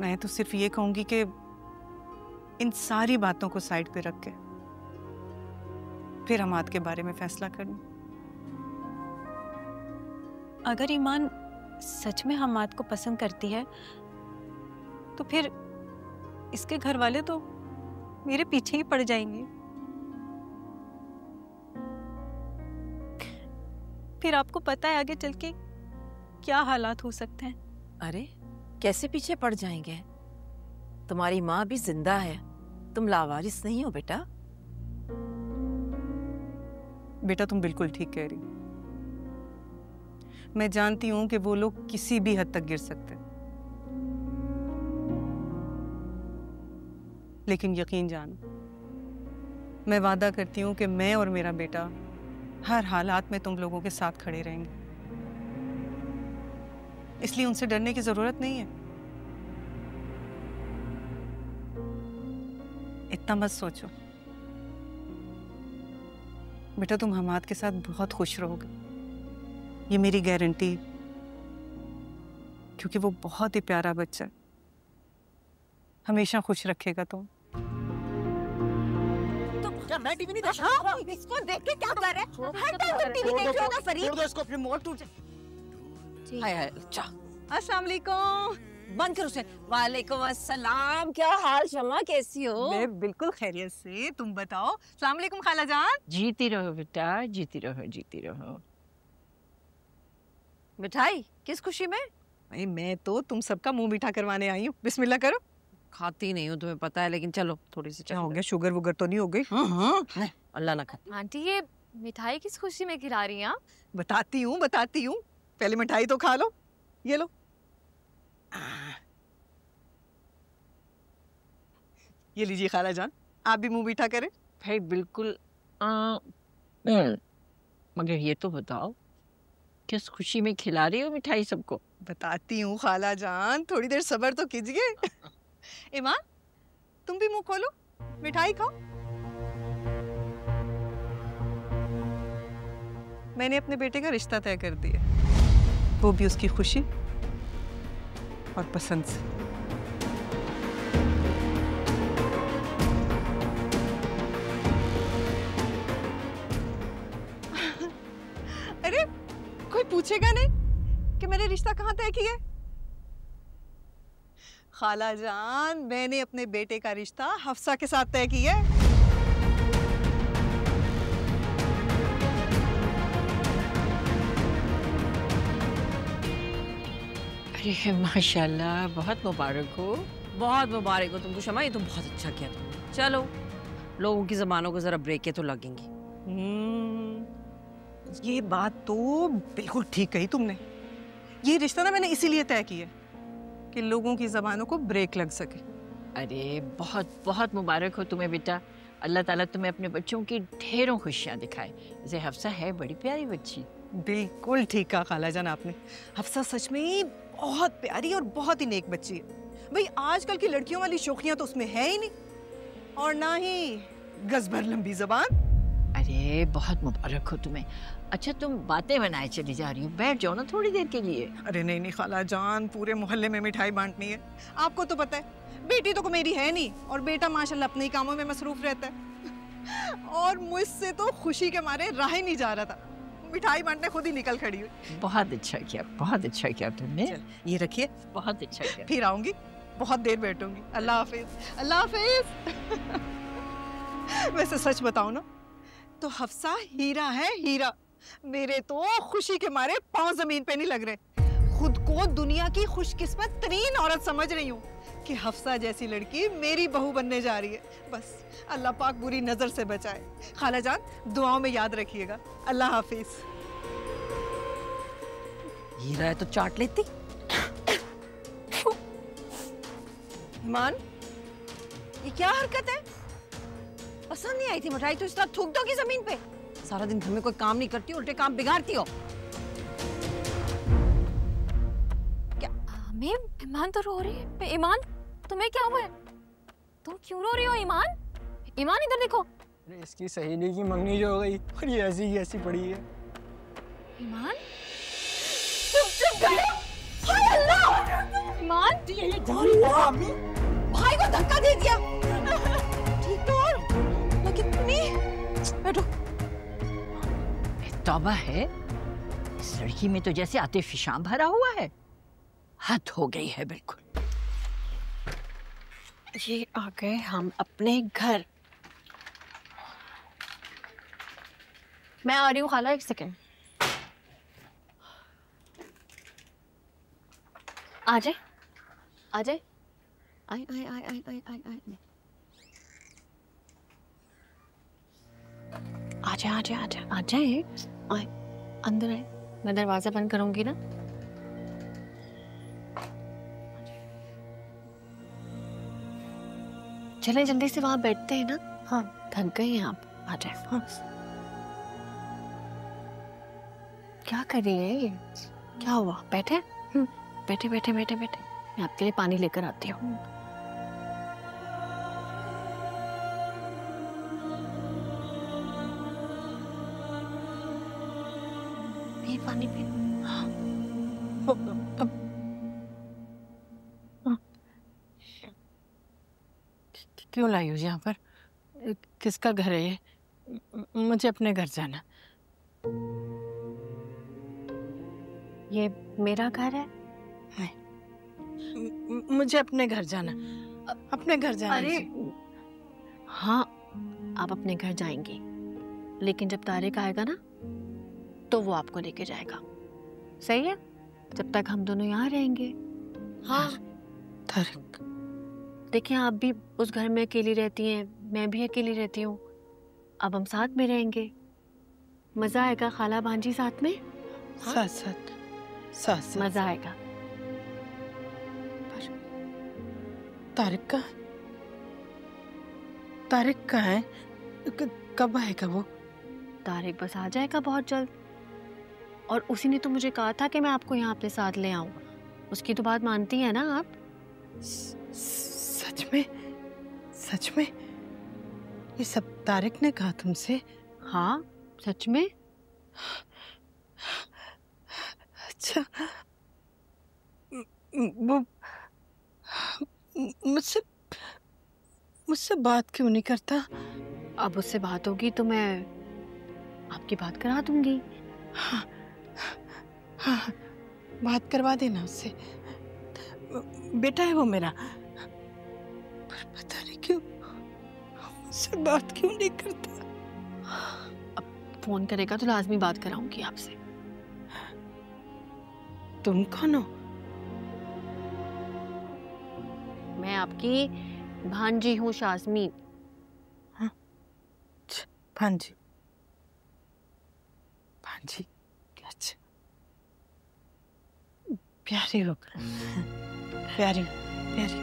मैं तो सिर्फ ये कहूंगी कि इन सारी बातों को साइड पे रख के फिर हमाद के बारे में फैसला करना। अगर ईमान सच में हमाद को पसंद करती है तो फिर इसके घर वाले तो मेरे पीछे ही पड़ जाएंगे। फिर आपको पता है आगे चल के क्या हालात हो सकते हैं। अरे कैसे पीछे पड़ जाएंगे? तुम्हारी माँ भी जिंदा है, तुम लावारिस नहीं हो बेटा। बेटा तुम बिल्कुल ठीक कह रही। मैं जानती हूं कि वो लोग किसी भी हद तक गिर सकते हैं, लेकिन यकीन जानो, मैं वादा करती हूं कि मैं और मेरा बेटा हर हालात में तुम लोगों के साथ खड़े रहेंगे। इसलिए उनसे डरने की जरूरत नहीं है। इतना मत सोचो बेटा, तुम हमाद के साथ बहुत खुश रहोगे, ये मेरी गारंटी, क्योंकि वो बहुत ही प्यारा बच्चा है, हमेशा खुश रखेगा तुम। क्या मैं टीवी नहीं देख रहा? इसको देख के क्या कर रहे हैं? हर टाइम तुम टीवी देख रहे हो ना फरीद। छोड़ दो इसको, रिमोट टूट जी। हाय हाय, अच्छा अस्सलाम वालेकुम। बंद करो उसे। वालेकुम अस्सलाम, क्या हाल शमा, कैसी हो? मैं बिल्कुल खैरियत से, तुम बताओ। अस्सलाम वालेकुम खाला जान। जीती रहो बेटा, जीती रहो, जीती रहो। मिठाई किस खुशी में? भाई मैं तो तुम सबका मुंह मीठा करवाने आई हूँ। बिस्मिल्लाह करो। खाती नहीं हूँ तुम्हें पता है, लेकिन चलो थोड़ी सी। क्या हो गया, शुगर वुगर तो नहीं हो गई? हाँ, अल्लाह ना खाती। आंटी ये मिठाई किस खुशी में खिला रही हैं आप? बताती हूँ बताती हूँ, पहले मिठाई तो खा लो। ये लो, ये लीजिए खाला जान, आप भी मुंह मीठा करें। भाई बिल्कुल। मगर ये तो बताओ किस खुशी में खिला रही हो मिठाई सबको? बताती हूँ खाला जान, थोड़ी देर सब्र तो कीजिए। ईमान तुम भी मुंह खोलो, मिठाई खाओ। मैंने अपने बेटे का रिश्ता तय कर दिया, वो भी उसकी खुशी और पसंद से। अरे कोई पूछेगा नहीं कि मैंने रिश्ता कहाँ तय किया? खाला जान, मैंने अपने बेटे का रिश्ता हफ्सा के साथ तय किया। अरे माशाल्लाह, बहुत मुबारक हो, बहुत मुबारक हो तुमको शमा, ये तो बहुत अच्छा किया तुमने। चलो लोगों की जबानों को जरा ब्रेकें तो लगेंगी। ये बात तो बिल्कुल ठीक कही तुमने। ये रिश्ता ना मैंने इसीलिए तय किया कि लोगों की जबानों को ब्रेक लग सके। अरे बहुत बहुत मुबारक हो तुम्हें बेटा, अल्लाह ताला तुम्हें अपने बच्चों की ढेरों खुशियाँ दिखाए। जैसे हफ्सा है बड़ी प्यारी बच्ची। बिल्कुल ठीक कहा खाला जान आपने, हफ्सा सच में बहुत प्यारी और बहुत ही नेक बच्ची है। भाई आजकल की लड़कियों वाली शौकियां तो उसमें है ही नहीं, और ना ही गज भर लंबी जबान। अरे बहुत मुबारक हो तुम्हें। अच्छा तुम बातें बनाए चली जा रही हो, बैठ जाओ ना थोड़ी देर के लिए। अरे नहीं नहीं खाला जान, पूरे मोहल्ले में मिठाई बांटनी है। आपको तो पता है बेटी तो मेरी है नहीं, और बेटा माशाल्लाह अपने ही कामों में मसरूफ रहता है। और मुझसे तो खुशी के मारे राह ही नहीं जा रहा था, मिठाई बांटने खुद ही निकल खड़ी हुई। बहुत अच्छा किया, बहुत अच्छा किया तुमने। ये रखिए, बहुत अच्छा किया। फिर आऊंगी, बहुत देर बैठूंगी। अल्लाह हाफिज, अल्लाह हाफिज। वैसे सच बताओ ना तो हफ्सा हीरा है, हीरा। मेरे तो खुशी के मारे पांव जमीन पे नहीं लग रहे। खुद को दुनिया की खुशकिस्मत तरीन औरत समझ रही हूँ कि हफ्सा जैसी लड़की मेरी बहू बनने जा रही है। बस अल्लाह पाक बुरी नजर से बचाए। खाला जान दुआओं में याद रखिएगा। अल्लाह हाफिज। हीरा है तो चाट लेती। ईमान, ये क्या हरकत है? पसंद नहीं आई थी मिठाई तो इस तरह थूक दोगी जमीन पे? सारा दिन घर में कोई काम नहीं करती, उल्टे काम बिगाड़ती हो। क्या मैम, ईमान तो रो रही है। ईमान तुम्हें क्या हुआ है? तुम क्यों रो रही हो ईमान? ईमान इधर देखो। अरे इसकी सहेली की मंगनी जो हो गई और ये ऐसी की ऐसी पड़ी है। ईमान तुम चुप करो। हाय अल्लाह, ईमान भाई को धक्का दे दिया। ठीक तो और लेकिन बैठो। तौबा है, इस लड़की में तो जैसे आतिफिशां भरा हुआ है। हद हो गई है बिल्कुल। ये आ गए हम अपने घर। मैं आ रही हूँ खाला, 1 सेकेंड। आ जाए आ जाए। आए आए आए आए आए आए आए। आ जाए आ जाए आ जाए आ जाए। आए अंदर आए। मैं दरवाजा बंद करूंगी ना। चले जल्दी से वहां बैठते हैं ना। हाँ थक गए हैं आप। आ जाए। हाँ। क्या कर रही है ये? क्या हुआ? बैठे? बैठे बैठे बैठे बैठे। मैं आपके लिए पानी लेकर आती हूँ। पी पानी पी। क्यों लाई हो यहाँ पर? किसका घर है ये? मुझे अपने घर जाना। ये मेरा घर है। मुझे अपने घर जाना। अपने घर जाना। अरे हाँ आप अपने घर जाएंगी, लेकिन जब तारिक आएगा ना तो वो आपको लेके जाएगा। सही है? जब तक हम दोनों यहाँ रहेंगे। हाँ तारिक, देखिए आप भी उस घर में अकेली रहती हैं, मैं भी अकेली रहती हूँ। अब हम साथ में रहेंगे, मजा आएगा खाला भांजी साथ में। हाँ? साथ साथ साथ साथ मजा आएगा। तारिक का तारिक कहाँ है? कब आएगा वो? तारिक बस आ जाएगा बहुत जल्द। और उसी ने तो मुझे कहा था कि मैं आपको यहाँ अपने साथ ले आऊं। उसकी तो बात मानती है ना आप? सच में? सच में? ये सब तारिक ने कहा तुमसे? हाँ सच में। अच्छा, वो मुझसे मुझसे बात क्यों नहीं करता? अब उससे बात होगी तो मैं आपकी बात करा दूंगी। हाँ, हाँ, बात करवा देना उससे। बेटा है वो मेरा, पर पता नहीं क्यों मुझसे बात क्यों नहीं करता। अब फोन करेगा तो लाजमी बात कराऊंगी आपसे। तुम कौन हो? मैं आपकी भांजी हूँ शाज़मी। हाँ, भांजी भांजी, अच्छा प्यारी हो, प्यारी प्यारी।